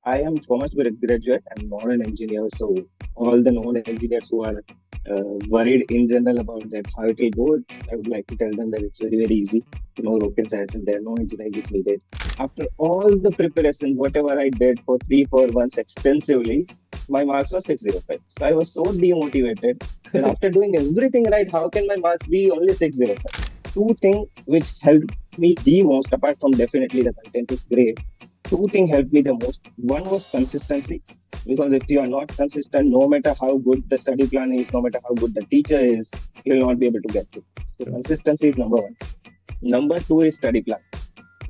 I am commerce graduate. I'm not an engineer, so all the non-engineers who are worried in general about that how it will go, I would like to tell them that it's very very easy. No rocket science and there, no engineering is needed. After all the preparation, whatever I did for 3 4 months extensively, my marks was 605. So I was so demotivated that after doing everything right, how can my marks be only 605? Two things which helped me the most, apart from definitely the content is great, two things helped me the most. One was consistency, because if you are not consistent, no matter how good the study plan is, no matter how good the teacher is, you will not be able to get through. So consistency is number one. Number two is study plan,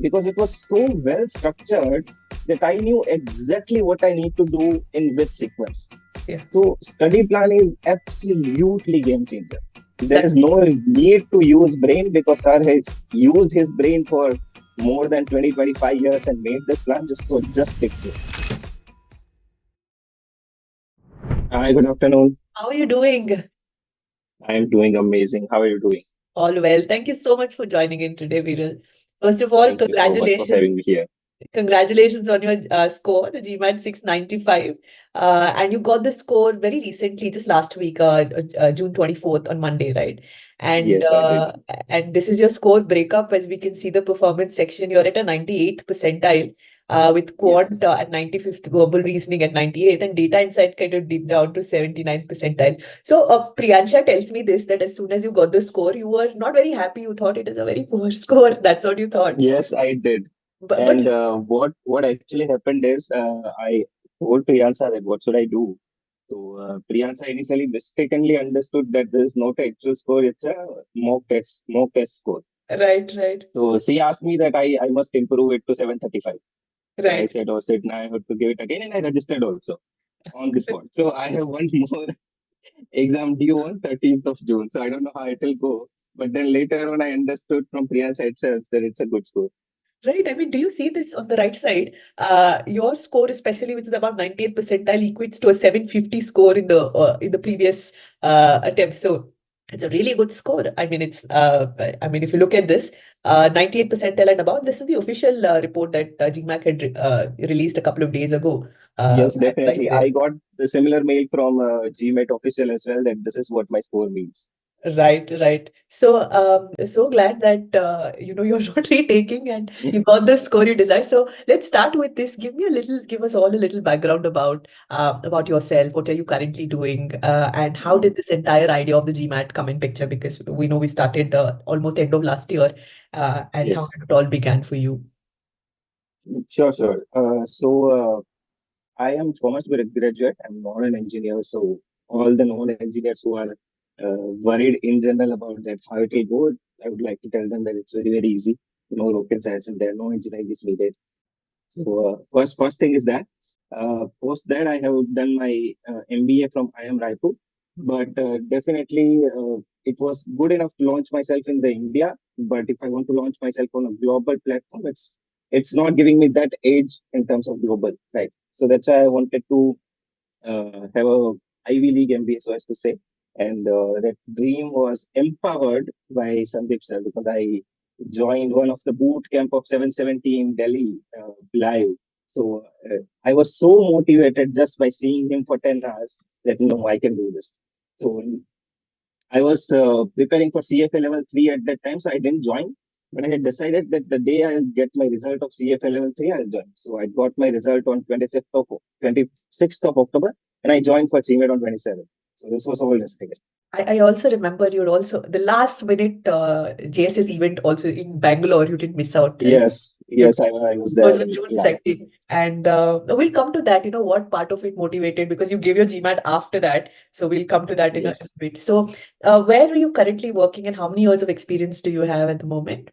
because it was so well structured that I knew exactly what I need to do in which sequence. Yeah. So study plan is absolutely game changer. There That is no need to use brain, because sir has used his brain for more than 20 25 years and made this plan, just stick to it. Hi, good afternoon. How are you doing? I am doing amazing. How are you doing? All well. Thank you so much for joining in today, Viral. First of all, Thank you so much for congratulations. having me here. Congratulations on your score, the GMAT 695. And you got the score very recently, just last week, June 24th on Monday, right? And Yes, I did. uh, and this is your score breakup. As we can see the performance section, you're at a 98th percentile, with Yes. quant at 95th, verbal reasoning at 98th, and data insight kind of deep down to 79th percentile. So Priyansha tells me this, that as soon as you got the score, you were not very happy. You thought it is a very poor score. That's what you thought. Yes, I did. But And what actually happened is, I told Priyansa that what should I do. So Priyansa initially mistakenly understood that this is not an actual score; it's a mock test score. right, right, So she asked me that I must improve it to 735. So I right. said, oh, sit, now I have to give it again, and I registered also on the spot. So I have one more exam due on 13th of June. So I don't know how it will go. But then later on, I understood from Priyansa itself that it's a good score. Right. I mean, do you see this on the right side? Your score, especially which is about 90th percentile, equates to a 750 score in the previous attempt. So it's a really good score. I mean, if you look at this, 98th percentile and above, this is the official report that GMAT had released a couple of days ago. Yes, Right definitely. there. I got the similar mail from GMAT official as well that this is what my score means. Right, right. So, so glad that you're not retaking and you got the score you desire. So let's start with this. Give us all a little background about yourself. What are you currently doing, and how did this entire idea of the GMAT come in picture? Because we know we started almost end of last year, and how Yes, did it all began for you? sure, sure. I am commerce graduate. I'm not an engineer, so all the non-engineers who are worried in general about that how it will go, I would like to tell them that it's very very easy. No rocket science and there, no engineering is needed. So first thing is that post that I have done my MBA from IIM Raipur, but definitely it was good enough to launch myself in the India. But if I want to launch myself on a global platform, it's not giving me that edge in terms of global, right? So that's why I wanted to have a Ivy League MBA, so as to say. And that dream was empowered by Sandeep sir, because I joined one of the boot camp of 770 in Delhi live. So I was so motivated just by seeing him for 10 hours that no, I can do this. So I was preparing for CFA level 3 at that time, so I didn't join. But I had decided that the day I'll get my result of CFA level 3, I'll join. So I got my result on 26th of October, and I joined for GMAT on 27th. So this was all yesterday. I also remember you're also the last minute JSS event also in Bangalore. You didn't miss out. Yes, You yes, I was there on in June live. 2nd. And we'll come to that, what part of it motivated because you gave your GMAT after that. So we'll come to that in a Yes. bit. So where are you currently working and how many years of experience do you have at the moment?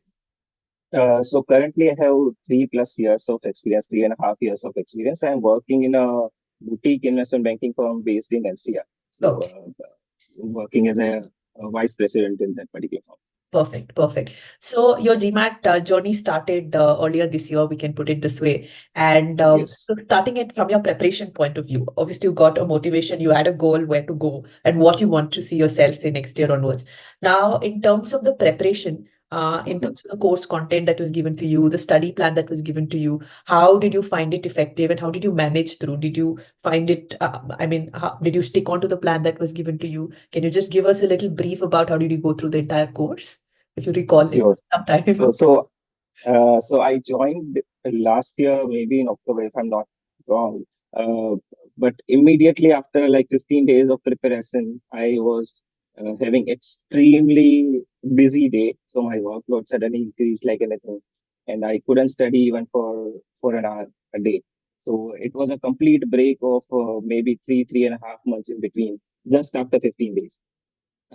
So currently I have 3+ years of experience, 3.5 years of experience. I'm working in a boutique investment banking firm based in NCR. So Okay. working as a vice president in that particular firm. Perfect, perfect. So your GMAT journey started earlier this year, we can put it this way. And Yes. so starting it from your preparation point of view, obviously you got a motivation, you had a goal where to go and what you want to see yourself say next year onwards. Now, in terms of the preparation, in terms of the course content that was given to you, the study plan that was given to you? How did you find it effective and how did you manage through? Did you find it, did you stick on to the plan that was given to you? Can you just give us a little brief about how did you go through the entire course? If you recall it Sure. sometime. So I joined last year, maybe in October, if I'm not wrong. Uh, but immediately after like 15 days of preparation, I was having extremely busy day. So my workload suddenly increased like anything, and I couldn't study even for an hour a day. So it was a complete break of maybe 3.5 months in between, just after 15 days.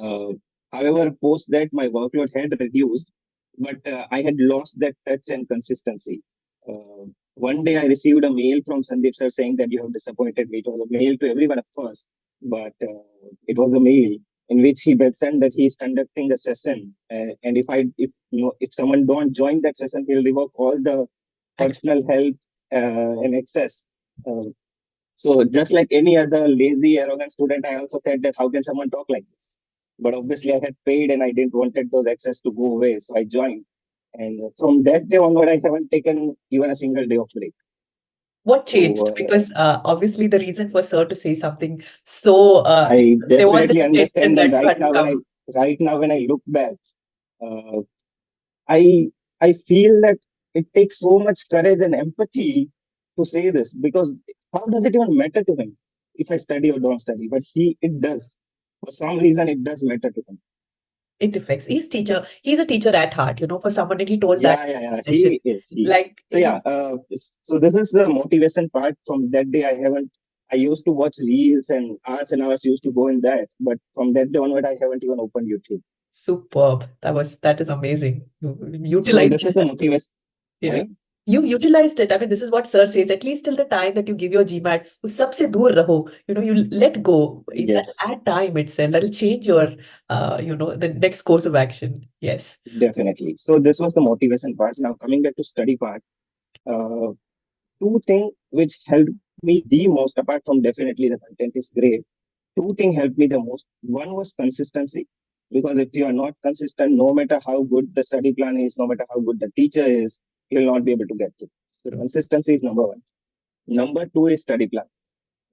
Uh, However, post that my workload had reduced, but I had lost that touch and consistency. One day I received a mail from Sandeep sir saying that you have disappointed me. It was a mail to everyone, of course, but it was a mail in which he mentioned that he is conducting a session, and if someone don't join that session, he'll revoke all the personal Excellent. help and access. Uh, so just like any other lazy, arrogant student, I also said that how can someone talk like this? But obviously I had paid and I didn't wanted those access to go away. So I joined. And from that day onward, I haven't taken even a single day of break. What changed? So Because obviously the reason for Sir to say something so I there was an definitely intention understand. And that you had to come. right now when I look back, uh, I I feel that it takes so much courage and empathy to say this, because how does it even matter to him if I study or don't study? But it does. For some reason, it does matter to him. It affects. He's a teacher at heart, for someone, and he told that Yeah. session. He is. Like So yeah, so this is the motivation part. From that day, I used to watch reels and hours used to go in that. But from that day onward, I haven't even opened YouTube. superb. That is amazing. You So utilized this is the it. motivation. Yeah. Sorry. You utilized it. I mean, this is what Sir says, at least till the time that you give your GMAT, उस सबसे दूर रहो. You let go. That Yes, at time itself, that'll change your, the next course of action. Yes. definitely. So this was the motivation part. Now coming back to study part, uh, two things which helped me the most, apart from definitely the content is great. Two things helped me the most. One was consistency, because if you are not consistent, no matter how good the study plan is, no matter how good the teacher is, you'll not be able to get to. So True. consistency is number one. Number two is study plan,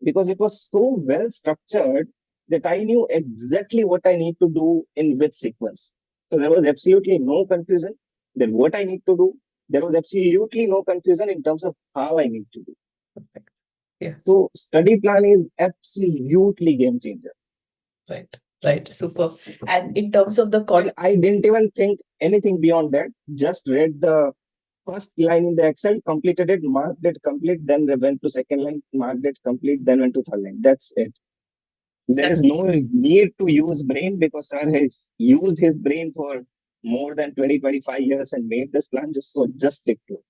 because it was so well structured that I knew exactly what I need to do in which sequence. So there was absolutely no confusion. Then what I need to do, there was absolutely no confusion in terms of how I need to do. Perfect. Yeah. So study plan is absolutely game changer. Right. Right. Super. And in terms of the And I didn't even think anything beyond that. Just read the first line in the Excel, completed it, marked it complete, then they went to second line, marked it complete, then went to third line. That's it. There that is no need to use brain, because sir has used his brain for more than 20-25 years and made this plan, just stick to it.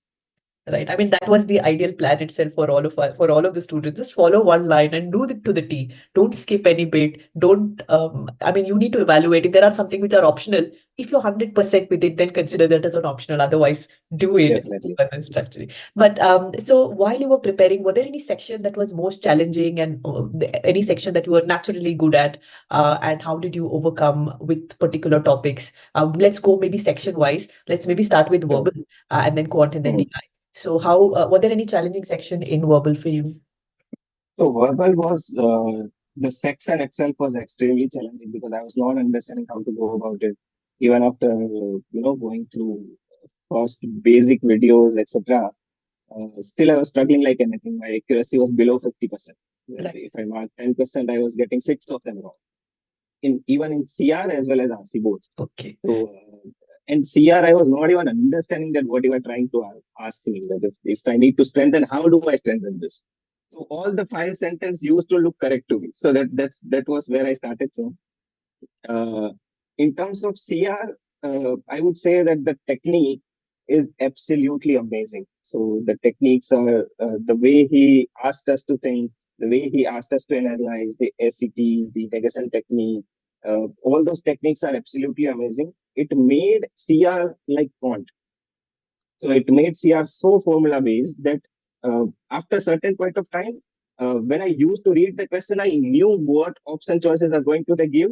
Right. I mean, that was the ideal plan itself for all of us, for all of the students. Just follow one line and do it to the T. Don't skip any bit. Don't, you need to evaluate. If there are something which are optional, if you're 100% with it, then consider that as an optional. Otherwise, do it Definitely. structurally. But so while you were preparing, were there any section that was most challenging and any section that you were naturally good at? And how did you overcome with particular topics? Let's go maybe section wise. Let's maybe start with Sure. verbal and then quant and then Mhm. DI. So how were there any challenging section in verbal for you? So verbal was the section itself was extremely challenging, because I was not understanding how to go about it. Even after going through first basic videos, etc. Still, I was struggling like anything. My accuracy was below 50%. Right. If I marked 10%, I was getting six of them wrong. Even in CR as well as RC both. Okay. So, in CR, I was not even understanding that what you were trying to ask me. That if I need to strengthen, how do I strengthen this? So all the five sentences used to look correct to me. So that was where I started from. Uh, in terms of CR, I would say that the technique is absolutely amazing. So the techniques are the way he asked us to think, the way he asked us to analyze the SCT, the negation technique. All those techniques are absolutely amazing. It made CR like quant. So it made CR so formula based that after a certain point of time, when I used to read the question, I knew what option choices are going to they give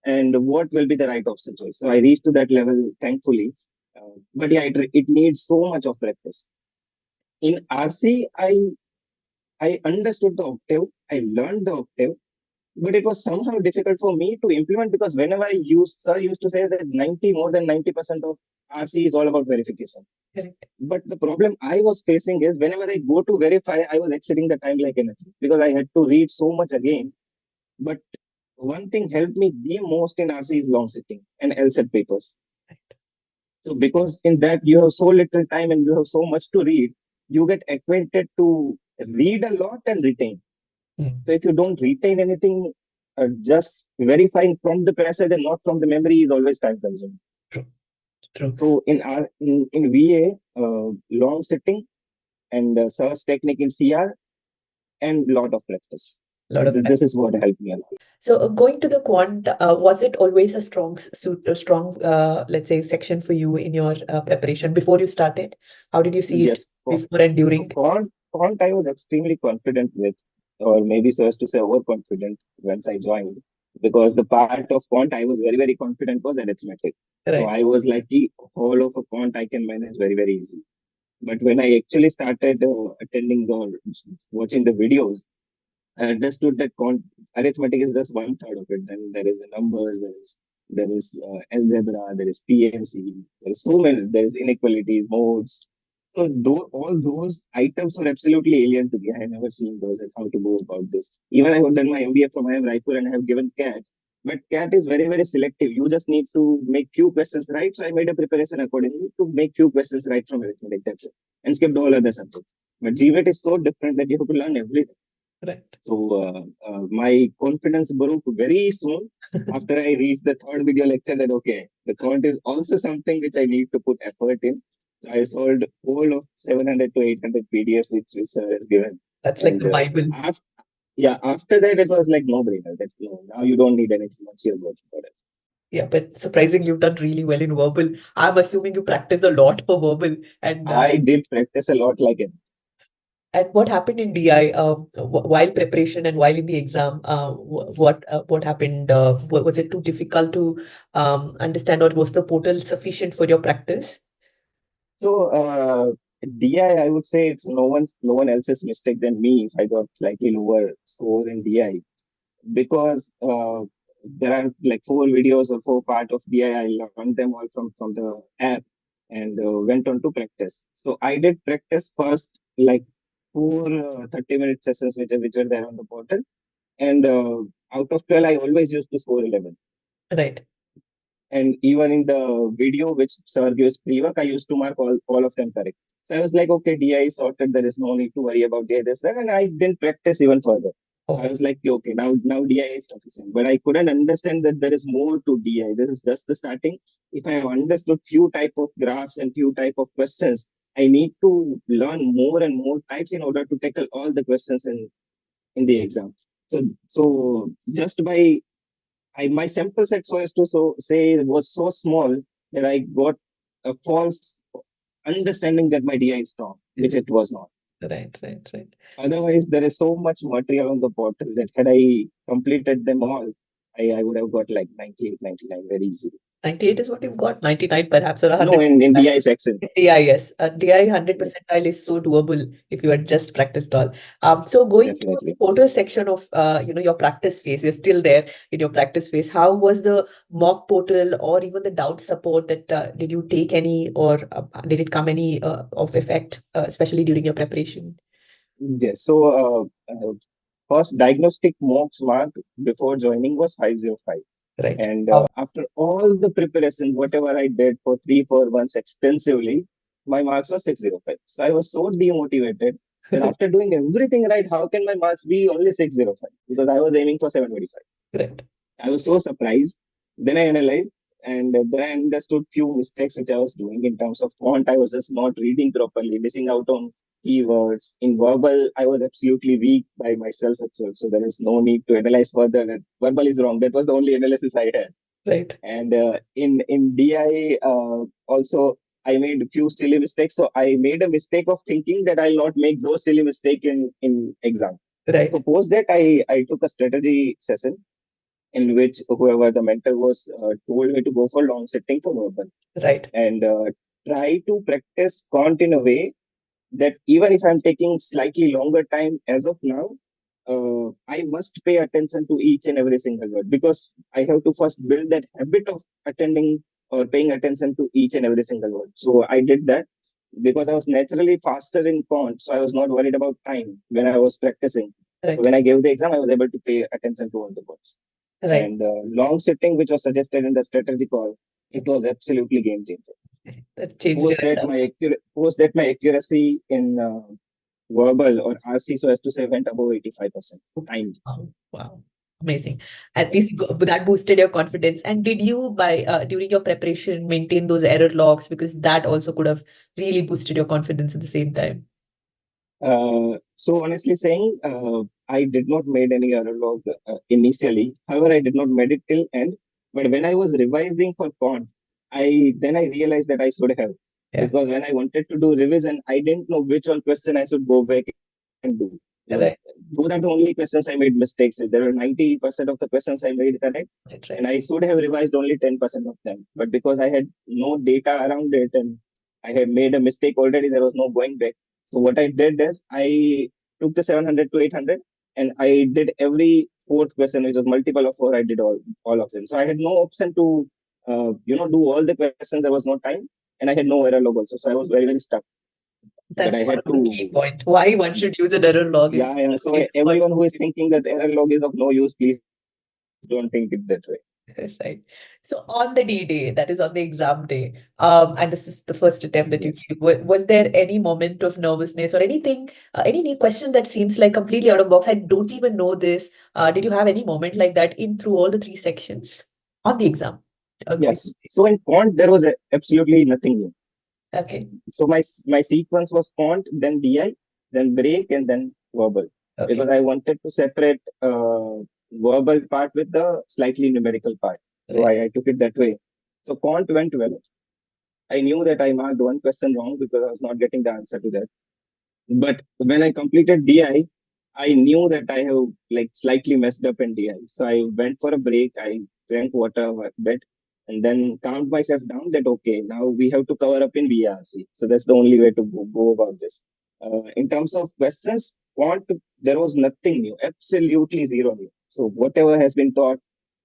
and what will be the right option choice. So I reached to that level, thankfully. But yeah, it needs so much of practice. In RC, I understood the octave, I learned the octave, but it was somehow difficult for me to implement because whenever sir used to say that 90, more than 90% of RC is all about verification. Correct. But the problem I was facing is whenever I go to verify, I was exceeding the time like anything because I had to read so much again. But one thing helped me the most in RC is long sitting and LSAT papers. Right. So because in that you have so little time and you have so much to read, you get acquainted to read a lot and retain. So if you don't retain anything, just verifying from the passage and not from the memory is always time consuming. True. True. So in VA, long sitting and search technique in CR and lot of practice. Lot of This is what helped me a lot. So going to the quant, was it always a strong suit, a strong, let's say, section for you in your preparation before you started? How did you see it Yes. before and So during? quant I was extremely confident with, or maybe so as to say overconfident once I joined, because the part of quant I was very, very confident was arithmetic. So Right. I was like, the whole of a quant I can manage very, very easily. But when I actually started attending or watching the videos, I understood that arithmetic is just one third of it. Then there is numbers, there is algebra, there is PNC, there is so many, there is inequalities, modes. So all those items are absolutely alien to me. I have never seen those and how to go about this. Even I have done my MBA from IIM Raipur and I have given CAT, but CAT is very, very selective. You just need to make few questions right. So I made a preparation accordingly to make few questions right from arithmetic. That's it, and skipped all other subjects. But GMAT is so different that you have to learn everything. Right. So my confidence broke very soon after I reached the third video lecture that okay, the quant is also something which I need to put effort in. So I solved all of 700 to 800 PDFs which sir has given. That's like And the Bible. after that it was like no brainer. That no, now you don't need anything once you're good for it. Yeah, but surprisingly, you've done really well in verbal. I'm assuming you practice a lot for verbal. I did practice a lot like it. And what happened in DI while preparation and while in the exam? What happened? Was it too difficult to understand, or was the portal sufficient for your practice? So DI, I would say it's no one else's mistake than me if I got slightly lower score in DI because there are like four videos or four part of DI. I learned them all from the app and went on to practice. So I did practice first like four 30-minute sessions which were there on the portal. And out of 12, I always used to score 11. Right. And even in the video which sir gives pre-work, I used to mark all of them correct. So I was like, okay, DI is sorted. There is no need to worry about DI this, that. And I didn't practice even further. So I was like, okay, now DI is sufficient. But I couldn't understand that there is more to DI. This is just the starting. If I have understood few type of graphs and few type of questions, I need to learn more and more types in order to tackle all the questions in the exam. So just by my sample set so as to say was so small that I got a false understanding that my DI is strong, which it was not. Right. Otherwise, there is so much material on the portal that had I completed them all, I would have got like 98, 99 very easily. 98 is what you've got, 99 perhaps, or No, 100. in DI is excellent. DI, yes. DI 100 percentile is so doable if you had just practiced all. So going to the Definitely. photo section of your practice phase, you're still there in your practice phase. How was the mock portal or even the doubt support that did you take any, or did it come any of effect, especially during your preparation? Yes. So first diagnostic mocks mark before joining was 505. Right. And after all the preparation, whatever I did for 3 4 months extensively, my marks were 605. So I was so demotivated that after doing everything right, how can my marks be only 605? Because I was aiming for 725. Right. I was so surprised. Then I analyzed and then I understood few mistakes which I was doing in terms of font. I was just not reading properly, missing out on keywords. In verbal, I was absolutely weak by myself itself. So there is no need to analyze further. That verbal is wrong. That was the only analysis I had. Right. And in DI also I made a few silly mistakes. So I made a mistake of thinking that I'll not make those silly mistakes in exam. Right. Suppose that I took a strategy session in which whoever the mentor was told me to go for long sitting for verbal Right. and try to practice quant in a way that even if I'm taking slightly longer time as of now, I must pay attention to each and every single word because I have to first build that habit of attending or paying attention to each and every single word. So I did that because I was naturally faster in quant, so I was not worried about time when I was practicing. So Right. when I gave the exam, I was able to pay attention to all the words. Right. And long sitting, which was suggested in the strategy call, it Okay. was absolutely game changer. That changed your entire. Post that my accuracy in verbal or RC, so as to say, went above 85% Oops. time. Wow. Wow. Amazing. At least that boosted your confidence. And did you, by during your preparation, maintain those error logs? Because that also could have really boosted your confidence at the same time. So honestly saying, I did not made any error log initially. However, I did not made it till end. But when I was revising for quant, I realized that I should have, Yeah. because when I wanted to do revision, I didn't know which all question I should go back and do. Because Right. those are the only questions I made mistakes with. There were 90% of the questions I made correct, Right. and Right. I should have revised only 10% of them. But because I had no data around it and I had made a mistake already, there was no going back. So what I did is I took the 700 to 800 and I did every fourth question, which was multiple of four. I did all of them. So I had no option to, do all the questions. There was no time and I had no error log also. So I was very, very stuck. But That's I one had of the key to, point. Why one should use an error log is yeah, yeah. So it's quite everyone who is thinking that error log is of no use, please don't think it that way. right. So on the D day, that is on the exam day, and this is the first attempt that you Yes. gave, was there any moment of nervousness or anything, any new question that seems like completely out of box? I don't even know this. Did you have any moment like that in through all the three sections on the exam? Okay. Yes. So in quant, there was absolutely nothing new. Okay. So my sequence was quant, then DI, then break, and then verbal, Okay. because I wanted to separate verbal part with the slightly numerical part. So Right. I took it that way. So quant went well. I knew that I marked one question wrong because I was not getting the answer to that. But when I completed I knew that I have like slightly messed up in DI. So I went for a break. I drank water a bit and then calmed myself down that, okay, now we have to cover up in VRC. So that's the only way to go about this. In terms of questions, quant, there was nothing new, absolutely zero new. So whatever has been taught,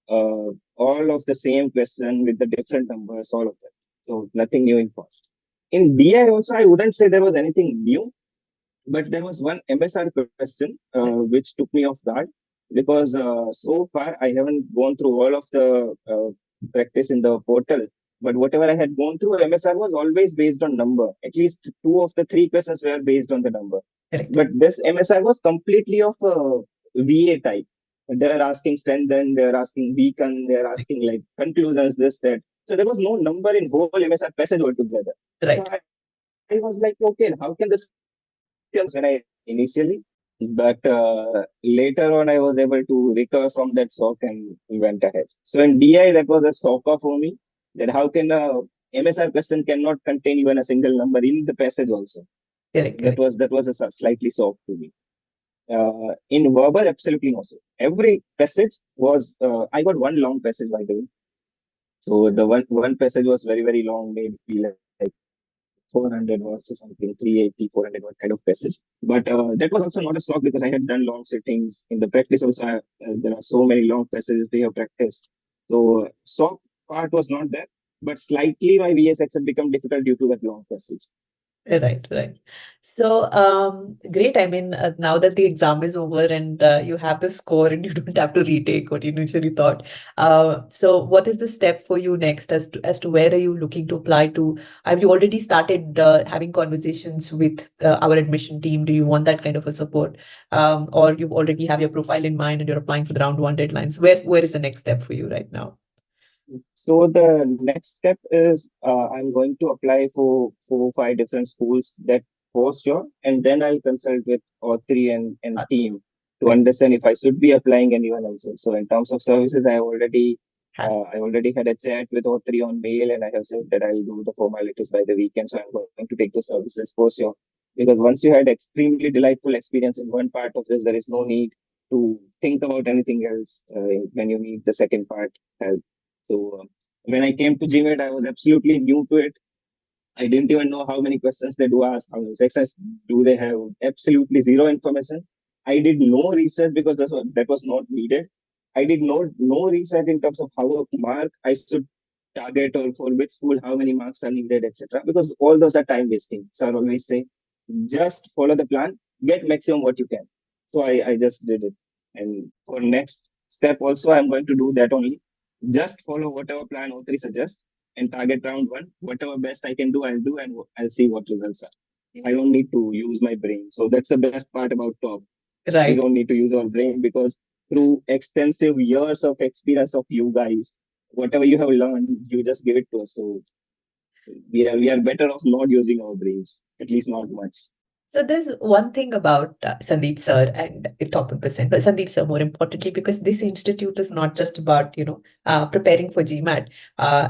all of the same question with the different numbers, all of that. So nothing new in quant. In DI also, I wouldn't say there was anything new, but there was one MSR question which took me off guard because so far I haven't gone through all of the practice in the portal. But whatever I had gone through, MSR was always based on number. At least two of the three questions were based on the number. Correct. But this MSR was completely of a VA type. They are asking strengthen, they are asking weaken, they are asking like conclusions, this, that. So there was no number in whole MSR passage altogether. So Right. I was like, okay, how can this when I initially, but later on I was able to recover from that shock and went ahead. So in DI, that was a shocker for me. That how can a MSR question cannot contain even a single number in the passage also. Correct. That Correct. was slightly shock to me. In verbal, absolutely no. So every passage was I got one long passage by the way. So the one passage was very very long, maybe like 400 words or something, 380, 400 word kind of passage. But that was also not a shock because I had done long sittings. In the practice also, there are so many long passages we have practiced. So shock part was not there, but slightly my VS had become difficult due to that long passage. Right, right. So, great. I mean, now that the exam is over and you have the score and you don't have to retake what you initially thought. So what is the step for you next as to where are you looking to apply to? Have you already started having conversations with our admission team? Do you want that kind of a support? Or you already have your profile in mind and you're applying for the round one deadlines? Where is the next step for you right now? So the next step is I'm going to apply for 4 or 5 different schools that for sure, and then I'll consult with all three and Uh, team to right. understand if I should be applying anyone else. So in terms of services, Have I already had a chat with all three on mail, and I have said that I'll do the formalities by the weekend. So I'm going to take the services for sure, because once you had extremely delightful experience in one part of this, there is no need. to think about anything else when you need the second part help. So when I came to GMAT, I was absolutely new to it. I didn't even know how many questions they do ask, how many sections do they have. Absolutely zero information. I did no research because that was not needed. I did no research in terms of how a mark I should target or for which school, how many marks are needed, etc. Because all those are time wasting. So I always say, just follow the plan, get maximum what you can. So I just did it. And for next step also, I'm going to do that only. Just follow whatever plan O3 suggests and target round one. Whatever best I can do, I'll do, and I'll see what results are. I Yes. don't need to use my brain. So that's the best part about top. We Right. don't need to use our brain because through extensive years of experience of you guys, whatever you have learned, you just give it to us. So we are better off not using our brains, at least not much. So there's one thing about Sandeep sir and top 1%, but Sandeep sir more importantly, because this institute is not just about, preparing for GMAT,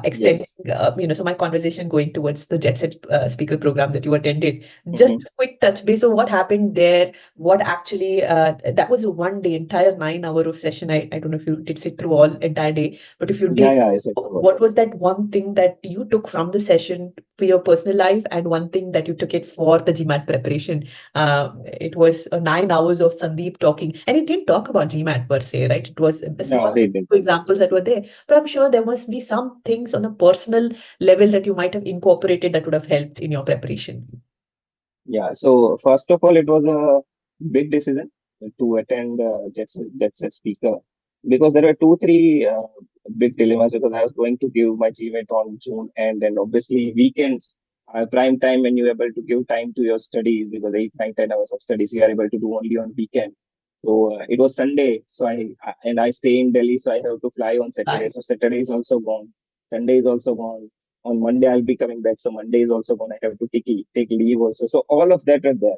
extending, Yes. so my conversation going towards the Jetset speaker program that you attended, just Mm-hmm. a quick touch base on what happened there, what actually, that was a one day, entire 9 hour of session. I don't know if you did sit through all entire day, but if you Yeah, did, yeah, I said to her. what was that one thing that you took from the session for your personal life and one thing that you took it for the GMAT preparation? It was 9 hours of Sandeep talking, and it didn't talk about GMAT per se, right? It was a No, small he didn't. examples that were there, but I'm sure there must be some things on a personal level that you might have incorporated that would have helped in your preparation. Yeah. So first of all, it was a big decision to attend Jetset speaker because there were two, three big dilemmas because I was going to give my GMAT on June and obviously weekends are prime time when you're able to give time to your studies because 8, 9, 10 hours of studies you are able to do only on weekend. So it was Sunday, so I stay in Delhi, so I have to fly on Saturday. Right. So Saturday is also gone, Sunday is also gone. On Monday I'll be coming back, so Monday is also gone. I have to take leave also. So all of that are there.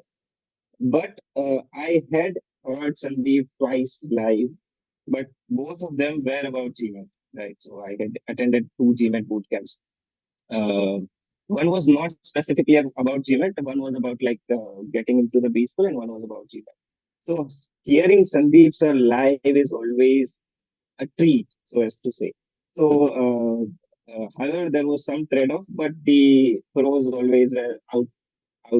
But I had heard Sandeep twice live, but both of them were about GMAT, right? So I had attended two GMAT boot camps. Uh, one was not specifically about GMAT, one was about like getting into the B school, and one was about GMAT. So hearing Sandeep sir live is always a treat, so as to say. So, however, there was some trade-off, but the pros always were out,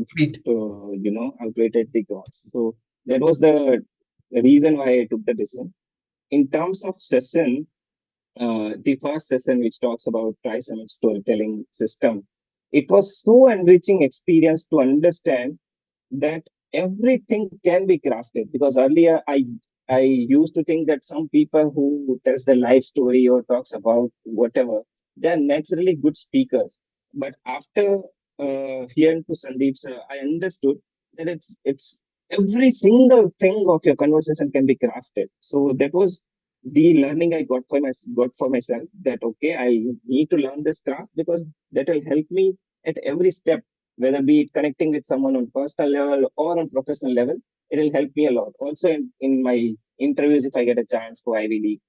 Sweet. outweighted the cons. So that was the reason why I took the decision. In terms of session, the first session which talks about trisomic storytelling system, it was so enriching experience to understand that everything can be crafted because earlier I used to think that some people who tells the life story or talks about whatever, they're naturally good speakers, but after hearing to Sandeep sir, I understood that it's every single thing of your conversation can be crafted. So that was the learning I got for myself, that okay, I need to learn this craft because that will help me at every step, whether be it connecting with someone on personal level or on professional level. It will help me a lot. Also in my interviews, if I get a chance for Ivy League.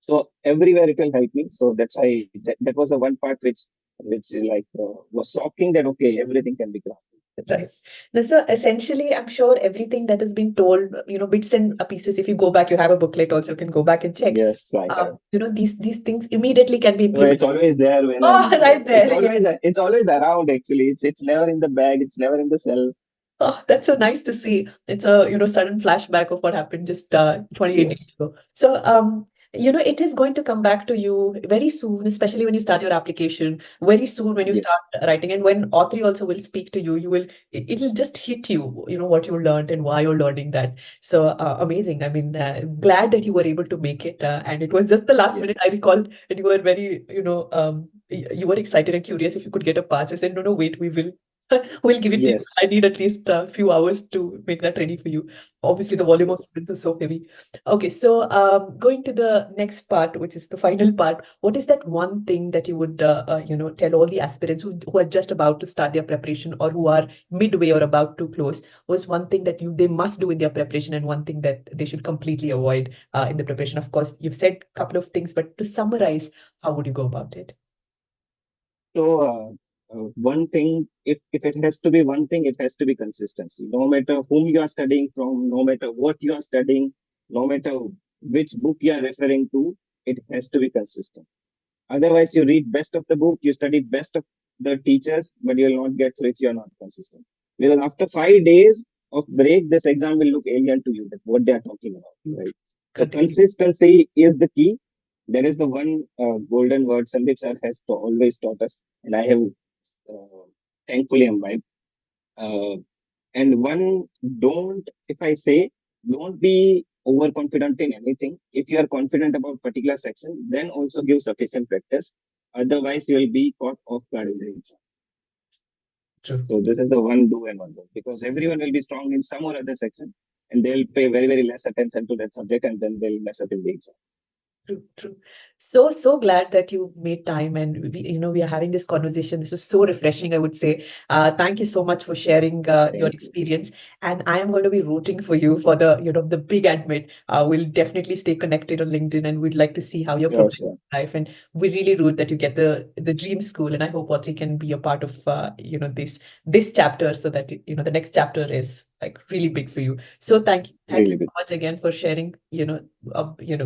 So everywhere it will help me. So that's why that was the one part which like was shocking, that okay, everything can be crafted. Right. Now, so essentially, I'm sure everything that has been told, bits and pieces, if you go back, you have a booklet also, you can go back and check. Yes, I have. These things immediately can be So it's implemented. always there when Oh, I'm. right It's there. Yeah. always it's always around. Actually, it's never in the bag. It's never in the cell. Oh, that's so nice to see. It's a, sudden flashback of what happened just 28 days Yes, ago. So, it is going to come back to you very soon, especially when you start your application, very soon when you start yes, writing, and when Audrey also will speak to you, it'll just hit you, what you learned and why you're learning that. So, amazing. I mean, glad that you were able to make it. And it was just the last minute. yes, I recall that you were very, you were excited and curious if you could get a pass. I said, no, no, wait, we will. We'll give it to you. yes. I need at least a few hours to make that ready for you. Obviously, the volume of Yes. students is so heavy. Okay, so going to the next part, which is the final part, what is that one thing that you would, tell all the aspirants who are just about to start their preparation or who are midway or about to close? Was one thing that they must do in their preparation and one thing that they should completely avoid in the preparation? Of course, you've said a couple of things, but to summarize, how would you go about it? So one thing, if it has to be one thing, it has to be consistency. No matter whom you are studying from, no matter what you are studying, no matter which book you are referring to, it has to be consistent. Otherwise, you read best of the book, you study best of the teachers, but you will not get through if you are not consistent. Because after 5 days of break, this exam will look alien to you, that what they are talking about, right? So Correct. consistency is the key. There is the one golden word Sandeep sir has always taught us, and I have thankfully imbibed. Uh, and one, if I say, don't be overconfident in anything. If you are confident about particular section, then also give sufficient practice. Otherwise, you will be caught off guard in the exam. True. So this is the one do and one don't, because everyone will be strong in some or other section, and they'll pay very, very less attention to that subject, and then they'll mess up in the exam. True, true. So glad that you made time and we are having this conversation. This was so refreshing, I would say. Thank you so much for sharing your Thank you. experience. And I am going to be rooting for you for the big admit. We'll definitely stay connected on LinkedIn and we'd like to see how you're Sure, progressing sure. in life. And we really root that you get the dream school. And I hope Audrey can be a part of this chapter so that the next chapter is like really big for you. So thank you Really so big. much again for sharing,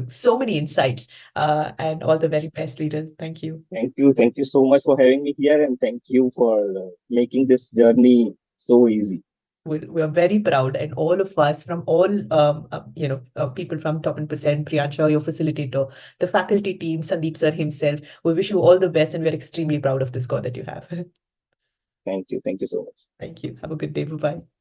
so many insights. And all the very best, leader. Thank you. Thank you. Thank you so much for having me here, and thank you for making this journey so easy. We are very proud, and all of us from all people from Top and Percent, Priyansha, your facilitator, the faculty team, Sandeep sir himself. We wish you all the best, and we're extremely proud of the score that you have. Thank you. Thank you so much. Thank you. Have a good day. Bye bye.